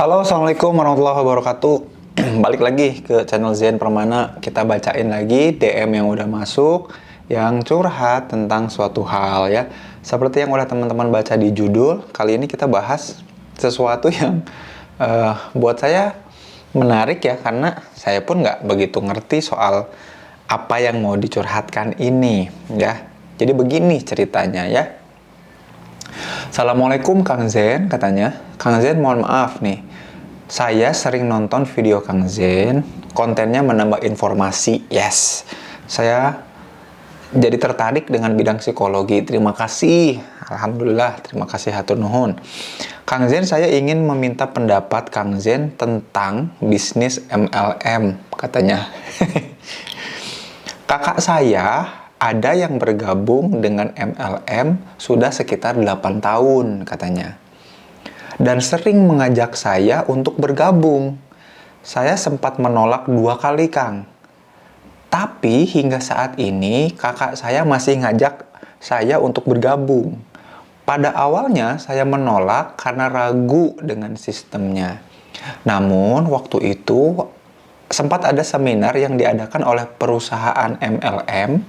Halo, Assalamualaikum warahmatullahi wabarakatuh. Balik lagi ke channel Zen Permana. Kita bacain lagi DM yang udah masuk, yang curhat tentang suatu hal ya. Seperti yang udah teman-teman baca di judul, kali ini kita bahas sesuatu yang buat saya menarik ya, karena saya pun nggak begitu ngerti soal apa yang mau dicurhatkan ini ya. Jadi begini ceritanya ya. Assalamualaikum Kang Zen, katanya. Kang Zen, mohon maaf nih. Saya sering nonton video Kang Zen, kontennya menambah informasi. Yes, saya jadi tertarik dengan bidang psikologi. Terima kasih. Alhamdulillah, terima kasih hatur nuhun. Kang Zen, saya ingin meminta pendapat Kang Zen tentang bisnis MLM, katanya. Kakak saya ada yang bergabung dengan MLM sudah sekitar 8 tahun katanya. Dan sering mengajak saya untuk bergabung. Saya sempat menolak 2 kali, Kang. Tapi hingga saat ini kakak saya masih ngajak saya untuk bergabung. Pada awalnya saya menolak karena ragu dengan sistemnya. Namun waktu itu sempat ada seminar yang diadakan oleh perusahaan MLM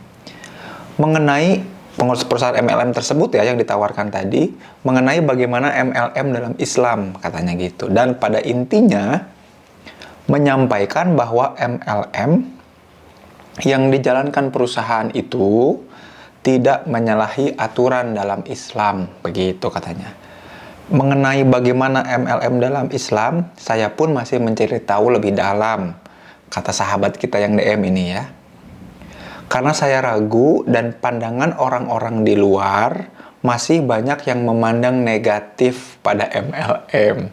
mengenai perusahaan MLM tersebut ya yang ditawarkan tadi, mengenai bagaimana MLM dalam Islam katanya gitu. Dan pada intinya menyampaikan bahwa MLM yang dijalankan perusahaan itu tidak menyalahi aturan dalam Islam, begitu katanya. Mengenai bagaimana MLM dalam Islam, saya pun masih mencari tahu lebih dalam, kata sahabat kita yang DM ini ya. Karena saya ragu dan pandangan orang-orang di luar masih banyak yang memandang negatif pada MLM.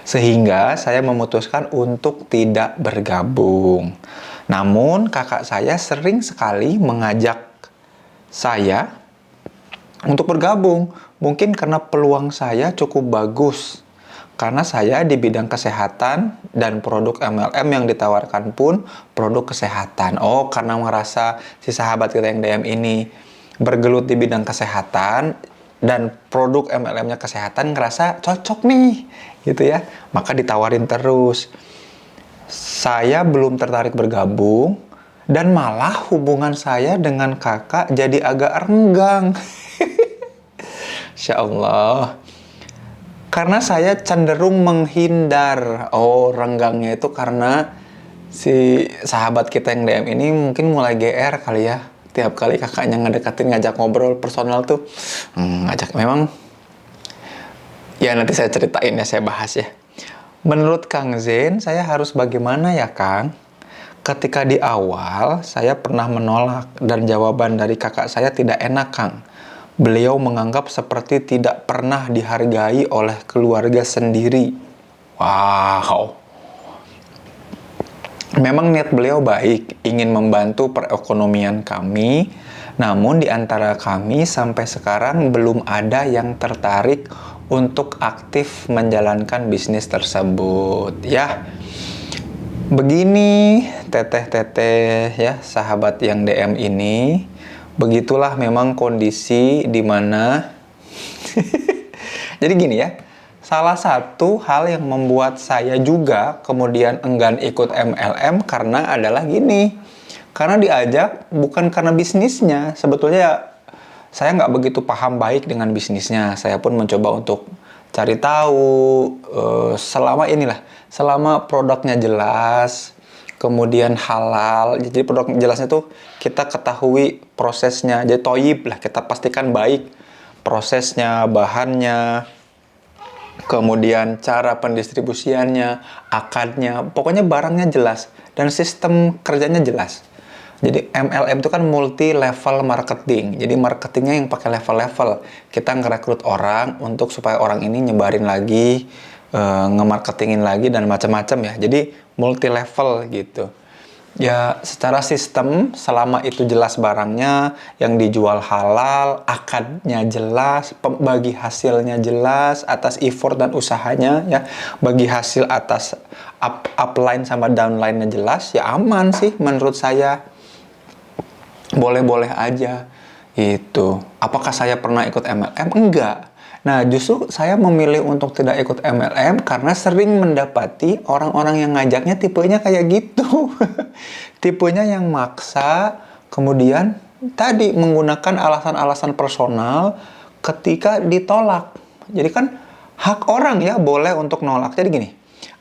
Sehingga saya memutuskan untuk tidak bergabung. Namun kakak saya sering sekali mengajak saya untuk bergabung. Mungkin karena peluang saya cukup bagus. Karena saya di bidang kesehatan dan produk MLM yang ditawarkan pun produk kesehatan. Oh, karena merasa si sahabat kita yang DM ini bergelut di bidang kesehatan dan produk MLM-nya kesehatan, ngerasa cocok nih, gitu ya. Maka ditawarin terus. Saya belum tertarik bergabung dan malah hubungan saya dengan kakak jadi agak renggang. Insya Allah. Karena saya cenderung menghindar. Oh, renggangnya itu karena si sahabat kita yang DM ini mungkin mulai GR kali ya. Tiap kali kakaknya ngedekatin, ngajak ngobrol personal tuh. Ngajak memang. Ya nanti saya ceritain ya, saya bahas ya. Menurut Kang Zen, saya harus bagaimana ya Kang? Ketika di awal, saya pernah menolak dan jawaban dari kakak saya tidak enak Kang. Beliau menganggap seperti tidak pernah dihargai oleh keluarga sendiri. Wow. Memang niat beliau baik, ingin membantu perekonomian kami. Namun di antara kami sampai sekarang belum ada yang tertarik untuk aktif menjalankan bisnis tersebut. Ya, begini teteh-teteh ya, sahabat yang DM ini. Begitulah memang kondisi di mana jadi gini ya, salah satu hal yang membuat saya juga kemudian enggan ikut MLM karena adalah gini, karena diajak bukan karena bisnisnya. Sebetulnya ya, saya nggak begitu paham baik dengan bisnisnya. Saya pun mencoba untuk cari tahu selama produknya jelas, kemudian halal. Jadi produk jelasnya tuh kita ketahui prosesnya, jadi toyib lah, kita pastikan baik prosesnya, bahannya, kemudian cara pendistribusiannya, akadnya, pokoknya barangnya jelas dan sistem kerjanya jelas. Jadi MLM itu kan multi level marketing. Jadi marketingnya yang pakai level-level. Kita ngerekrut orang untuk supaya orang ini nyebarin lagi, ngemarketingin lagi dan macam-macam ya. Jadi multi level gitu. Ya secara sistem selama itu jelas barangnya, yang dijual halal, akadnya jelas, bagi hasilnya jelas atas effort dan usahanya ya, bagi hasil atas upline sama downline-nya jelas, ya aman sih menurut saya. Boleh-boleh aja itu. Apakah saya pernah ikut MLM? Enggak. Nah, justru saya memilih untuk tidak ikut MLM karena sering mendapati orang-orang yang ngajaknya tipenya kayak gitu. Tipenya yang maksa, kemudian tadi menggunakan alasan-alasan personal ketika ditolak. Jadi kan hak orang ya boleh untuk nolak. Jadi gini,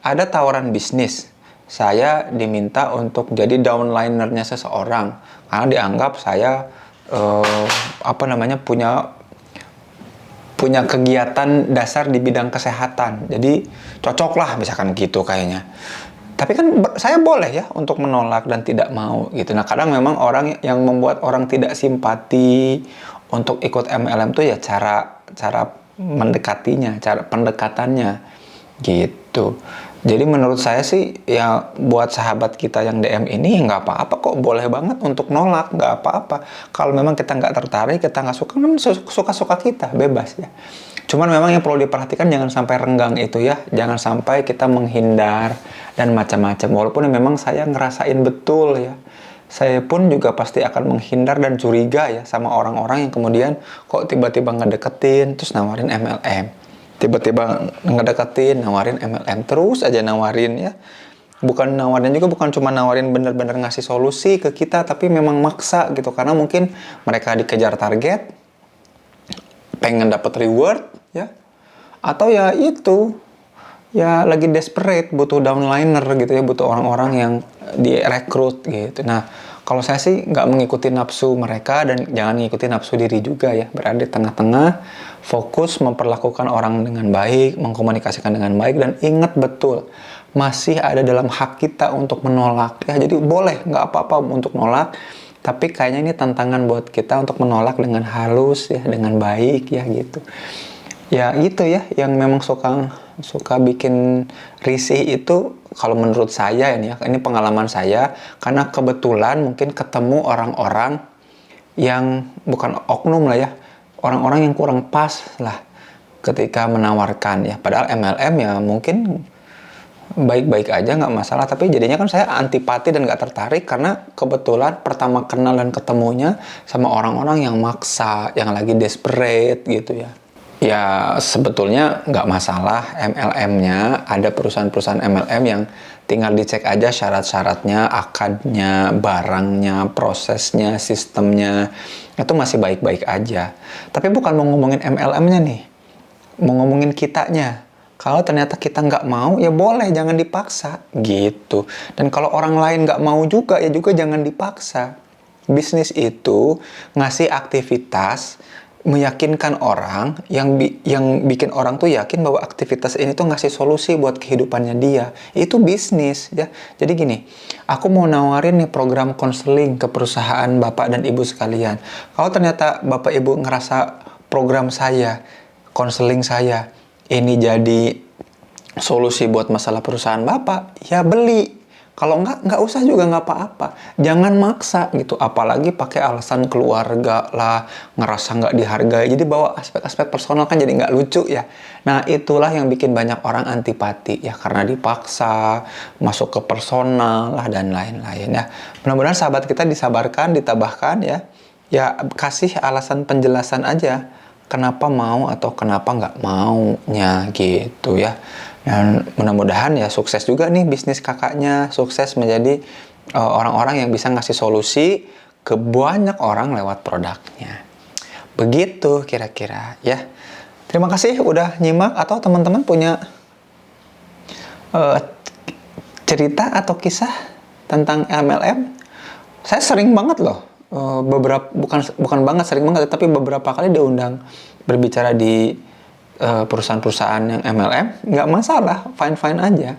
ada tawaran bisnis. Saya diminta untuk jadi downlinernya seseorang karena dianggap saya punya kegiatan dasar di bidang kesehatan. Jadi cocok lah misalkan gitu kayaknya. Tapi kan saya boleh ya untuk menolak dan tidak mau gitu. Nah, kadang memang orang yang membuat orang tidak simpati untuk ikut MLM tuh ya cara mendekatinya, cara pendekatannya gitu. Jadi menurut saya sih ya buat sahabat kita yang DM ini nggak apa-apa kok, boleh banget untuk nolak, nggak apa-apa. Kalau memang kita nggak tertarik, kita nggak suka, kan suka-suka kita, bebas ya. Cuman memang yang perlu diperhatikan jangan sampai renggang itu ya, jangan sampai kita menghindar dan macam-macam. Walaupun memang saya ngerasain betul ya, saya pun juga pasti akan menghindar dan curiga ya sama orang-orang yang kemudian kok tiba-tiba ngedeketin terus nawarin MLM. Tiba-tiba ngedeketin, nawarin MLM, terus aja nawarin ya. Bukan nawarin juga, bukan cuma nawarin bener-bener ngasih solusi ke kita, tapi memang maksa gitu. Karena mungkin mereka dikejar target, pengen dapat reward ya. Atau ya itu, ya lagi desperate, butuh downliner gitu ya, butuh orang-orang yang direkrut gitu. Nah, kalau saya sih nggak mengikuti nafsu mereka dan jangan mengikuti nafsu diri juga ya. Berada di tengah-tengah, fokus memperlakukan orang dengan baik, mengkomunikasikan dengan baik, dan ingat betul, masih ada dalam hak kita untuk menolak ya. Jadi boleh, nggak apa-apa untuk nolak, tapi kayaknya ini tantangan buat kita untuk menolak dengan halus ya, dengan baik ya gitu. Ya gitu ya, yang memang suka bikin risih itu kalau menurut saya ini pengalaman saya, karena kebetulan mungkin ketemu orang-orang yang bukan oknum lah ya, orang-orang yang kurang pas lah ketika menawarkan ya. Padahal MLM ya mungkin baik-baik aja, nggak masalah, tapi jadinya kan saya antipati dan nggak tertarik karena kebetulan pertama kenal dan ketemunya sama orang-orang yang maksa, yang lagi desperate gitu ya. Ya sebetulnya nggak masalah MLM-nya, ada perusahaan-perusahaan MLM yang tinggal dicek aja syarat-syaratnya, akadnya, barangnya, prosesnya, sistemnya, itu masih baik-baik aja. Tapi bukan mau ngomongin MLM-nya nih, mau ngomongin kitanya. Kalau ternyata kita nggak mau, ya boleh, jangan dipaksa gitu. Dan kalau orang lain nggak mau juga, ya juga jangan dipaksa. Bisnis itu ngasih aktivitas, meyakinkan orang, yang bikin orang tuh yakin bahwa aktivitas ini tuh ngasih solusi buat kehidupannya dia. Itu bisnis ya. Jadi gini, aku mau nawarin nih program konseling ke perusahaan Bapak dan Ibu sekalian. Kalau ternyata Bapak Ibu ngerasa program saya, konseling saya ini jadi solusi buat masalah perusahaan Bapak, ya beli. Kalau nggak usah juga, nggak apa-apa. Jangan maksa gitu, apalagi pakai alasan keluarga lah, ngerasa nggak dihargai. Jadi bawa aspek-aspek personal kan jadi nggak lucu ya. Nah itulah yang bikin banyak orang antipati ya, karena dipaksa, masuk ke personal lah dan lain-lain ya. Mudah-mudahan sahabat kita disabarkan, ditabahkan ya. Ya kasih alasan penjelasan aja, kenapa mau atau kenapa nggak maunya gitu ya. Dan mudah-mudahan ya sukses juga nih bisnis kakaknya, sukses menjadi orang-orang yang bisa ngasih solusi ke banyak orang lewat produknya. Begitu kira-kira ya. Terima kasih udah nyimak, atau teman-teman punya cerita atau kisah tentang MLM. Saya sering banget loh, bukan banget, sering banget, tapi beberapa kali diundang berbicara di perusahaan-perusahaan yang MLM, nggak masalah, fine-fine aja.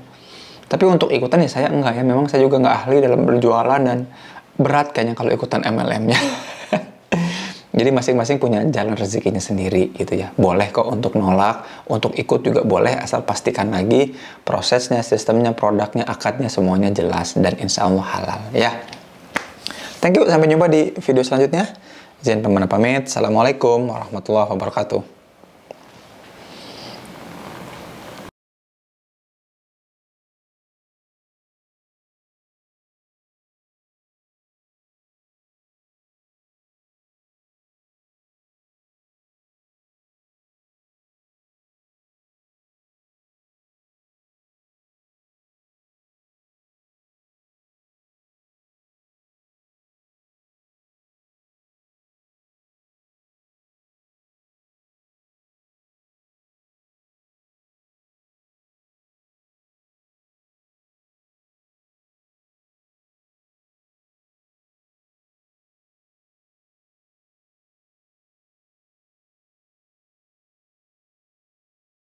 Tapi untuk ikutan ya saya enggak ya, memang saya juga nggak ahli dalam berjualan dan berat kayaknya kalau ikutan MLM-nya. Jadi masing-masing punya jalan rezekinya sendiri gitu ya. Boleh kok untuk nolak, untuk ikut juga boleh, asal pastikan lagi prosesnya, sistemnya, produknya, akadnya semuanya jelas dan insya Allah halal ya. Thank you, sampai jumpa di video selanjutnya. Izin pamit. Assalamualaikum warahmatullahi wabarakatuh.